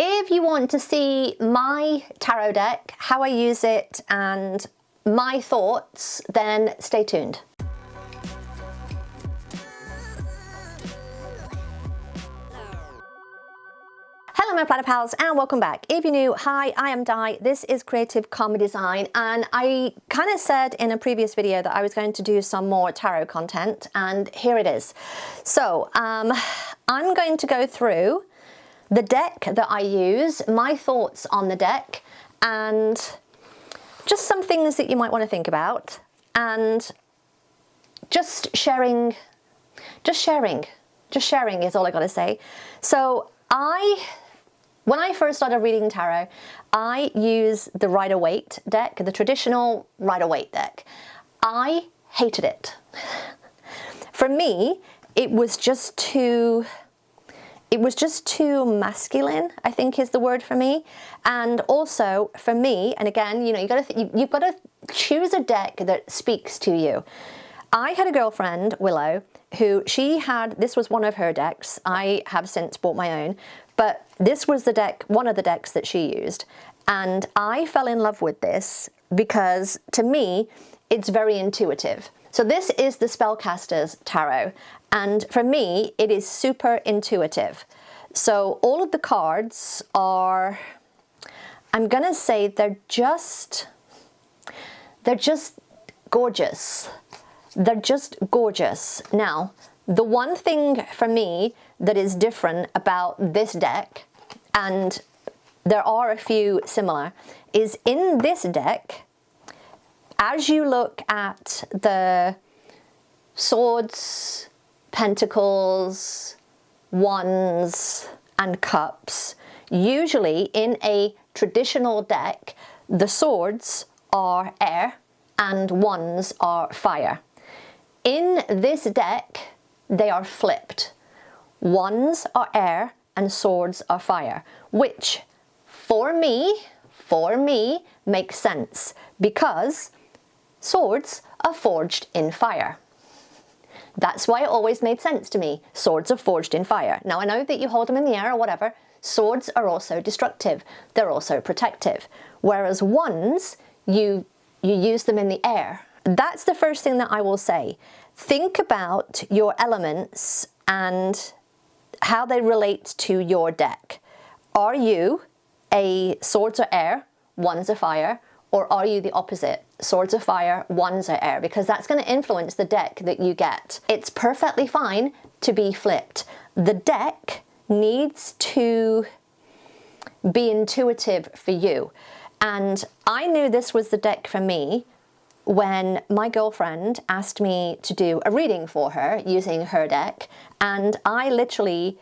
If you want to see my tarot deck, how I use it, and my thoughts, then stay tuned. Hello my planner pals and welcome back. If you're new, hi, I am Di, this is Creative Karma Design, and I kind of said in a previous video that I was going to do some more tarot content, and here it is. So I'm going to go through the deck that I use, my thoughts on the deck, and just some things that you might want to think about, and just sharing is all I gotta say. So when I first started reading tarot, I use the Rider-Waite deck, the traditional Rider-Waite deck. I hated it. For me, it was just too masculine, I think is the word for me. And also for me, and again, you know, you've got to choose a deck that speaks to you. I had a girlfriend, Willow, who this was one of her decks. I have since bought my own, but this was the deck, one of the decks that she used. And I fell in love with this because to me, it's very intuitive. So this is the Spellcaster's Tarot. And for me, it is super intuitive. So all of the cards are, I'm gonna say they're just gorgeous. They're just gorgeous. Now, the one thing for me that is different about this deck, and there are a few similar, is in this deck, as you look at the swords, pentacles, wands, and cups, usually in a traditional deck, the swords are air and wands are fire. In this deck, they are flipped. Wands are air and swords are fire, which for me makes sense because swords are forged in fire. That's why it always made sense to me. Swords are forged in fire. Now I know that you hold them in the air or whatever. Swords are also destructive. They're also protective. Whereas wands, you use them in the air. That's the first thing that I will say. Think about your elements and how they relate to your deck. Are you a swords are air, wands are fire, or are you the opposite? Swords are fire, wands are air, because that's going to influence the deck that you get. It's perfectly fine to be flipped. The deck needs to be intuitive for you. And I knew this was the deck for me when my girlfriend asked me to do a reading for her using her deck, and I literally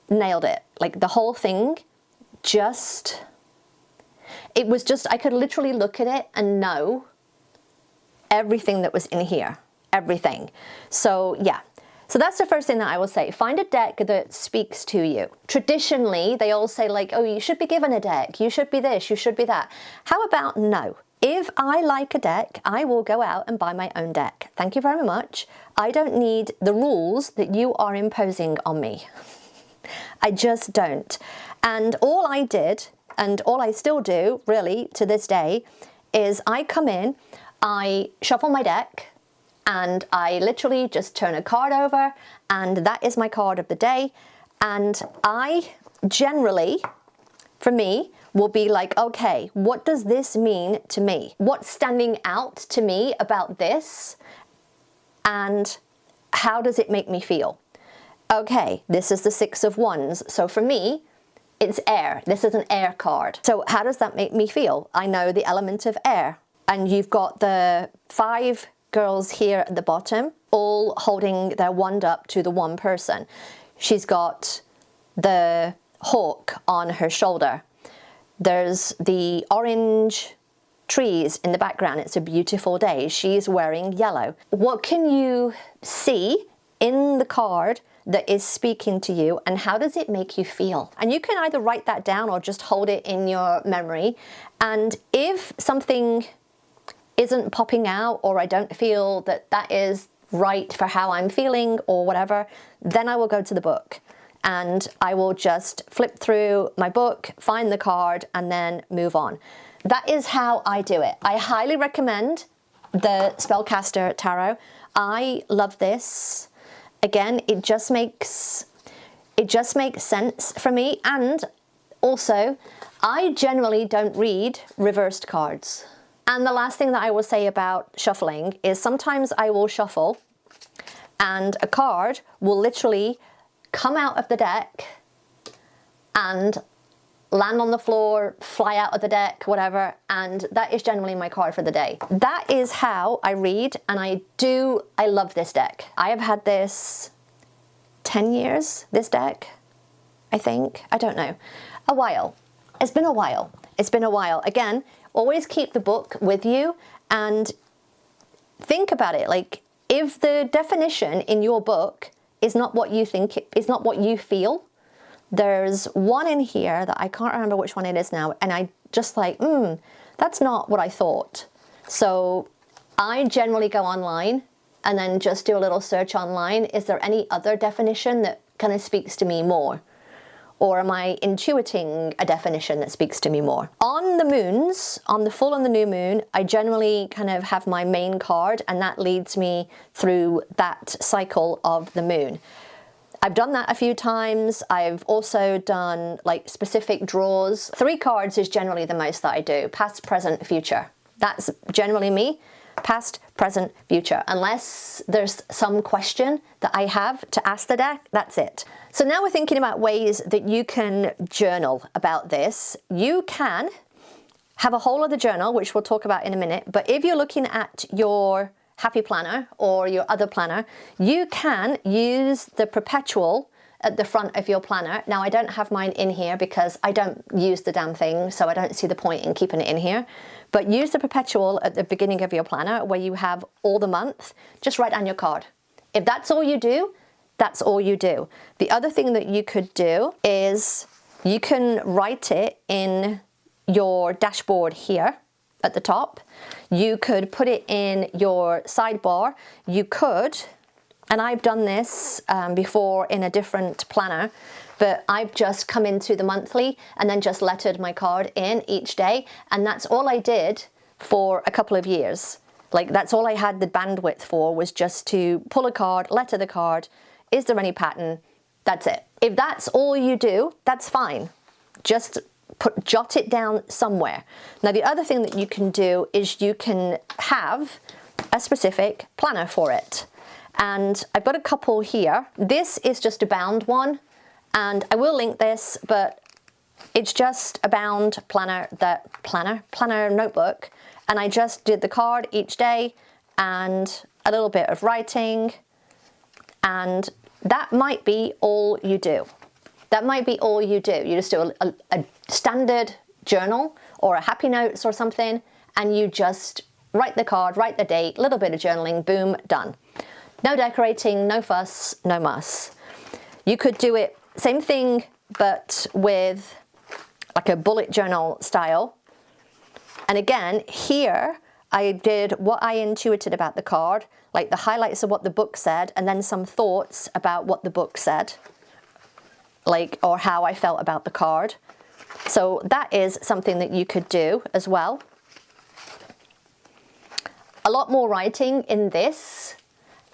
nailed it. Like the whole thing it was just, I could literally look at it and know everything that was in here, everything. So yeah, so that's the first thing that I will say. Find a deck that speaks to you. Traditionally, they all say like, oh, you should be given a deck, you should be this, you should be that. How about no? If I like a deck, I will go out and buy my own deck. Thank you very much. I don't need the rules that you are imposing on me. I just don't. And all I did, and all I still do, really, to this day, is I come in, I shuffle my deck, and I literally just turn a card over, and that is my card of the day. And I generally, for me, will be like, okay, what does this mean to me? What's standing out to me about this? And how does it make me feel? Okay, this is the Six of Wands. So for me, it's air. This is an air card. So how does that make me feel? I know the element of air. And you've got the 5 girls here at the bottom, all holding their wand up to the one person. She's got the hawk on her shoulder. There's the orange trees in the background. It's a beautiful day. She's wearing yellow. What can you see in the card that is speaking to you, and how does it make you feel? And you can either write that down or just hold it in your memory. And if something isn't popping out, or I don't feel that that is right for how I'm feeling or whatever, then I will go to the book and I will just flip through my book, find the card, and then move on. That is how I do it. I highly recommend the Spellcaster Tarot. I love this. Again, it just makes sense for me, and also I generally don't read reversed cards. And the last thing that I will say about shuffling is sometimes I will shuffle and a card will literally come out of the deck and land on the floor, fly out of the deck, whatever, and that is generally my card for the day. That is how I read, and I love this deck. I have had this 10 years, this deck, I think. I don't know. A while. It's been a while. It's been a while. Again, always keep the book with you and think about it. Like, if the definition in your book is not what you think, is not what you feel, there's one in here that I can't remember which one it is now, and I just like, that's not what I thought. So I generally go online and then just do a little search online. Is there any other definition that kind of speaks to me more? Or am I intuiting a definition that speaks to me more? On the moons, on the full and the new moon, I generally kind of have my main card, and that leads me through that cycle of the moon. I've done that a few times. I've also done like specific draws. 3 cards is generally the most that I do. Past, present, future. That's generally me. Past, present, future. Unless there's some question that I have to ask the deck, that's it. So now we're thinking about ways that you can journal about this. You can have a whole other journal, which we'll talk about in a minute, but if you're looking at your Happy Planner or your other planner, you can use the perpetual at the front of your planner. Now, I don't have mine in here because I don't use the damn thing, so I don't see the point in keeping it in here. But use the perpetual at the beginning of your planner where you have all the months. Just write down your card. If that's all you do, that's all you do. The other thing that you could do is you can write it in your dashboard here at the top. You could put it in your sidebar. You could, and I've done this before in a different planner, but I've just come into the monthly and then just lettered my card in each day, and that's all I did for a couple of years. Like, that's all I had the bandwidth for, was just to pull a card, letter the card. Is there any pattern? That's it. If that's all you do, that's fine. Just jot it down somewhere. Now, the other thing that you can do is you can have a specific planner for it. And I've got a couple here. This is just a bound one, and I will link this, but it's just a bound planner, planner notebook. And I just did the card each day and a little bit of writing, and that might be all you do. That might be all you do. You just do a standard journal or a happy notes or something, and you just write the card, write the date, a little bit of journaling, boom, done. No decorating, no fuss, no muss. You could do it, same thing, but with like a bullet journal style. And again, here I did what I intuited about the card, like the highlights of what the book said, and then some thoughts about what the book said, like, or how I felt about the card. So that is something that you could do as well. A lot more writing in this,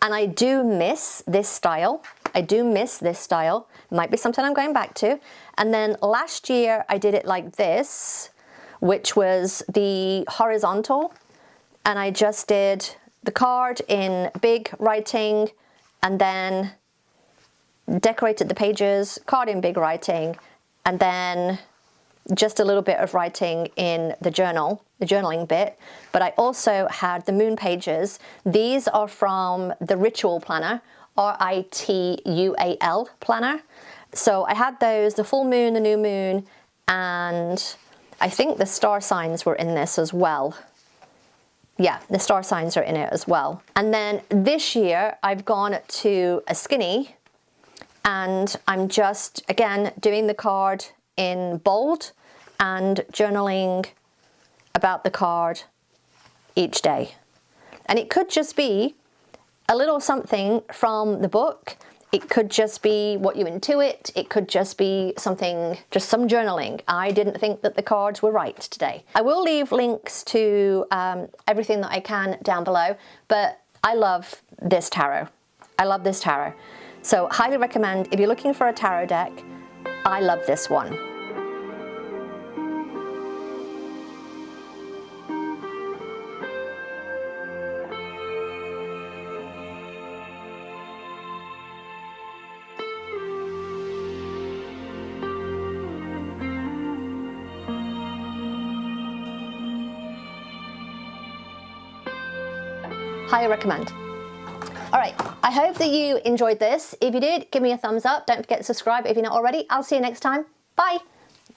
and I do miss this style. I do miss this style. Might be something I'm going back to. And then last year I did it like this, which was the horizontal, and I just did the card in big writing and then decorated the pages, card in big writing, and then just a little bit of writing in the journal, the journaling bit. But I also had the moon pages. These are from the Ritual Planner, R-I-T-U-A-L planner. So I had those, the full moon, the new moon, and I think the star signs were in this as well. Yeah, the star signs are in it as well. And then this year I've gone to a skinny, and I'm just, again, doing the card in bold and journaling about the card each day. And it could just be a little something from the book. It could just be what you intuit. It could just be something, just some journaling. I didn't think that the cards were right today. I will leave links to everything that I can down below, but I love this tarot. I love this tarot. So highly recommend, if you're looking for a tarot deck, I love this one. Highly recommend. All right, I hope that you enjoyed this. If you did, give me a thumbs up. Don't forget to subscribe if you're not already. I'll see you next time. Bye.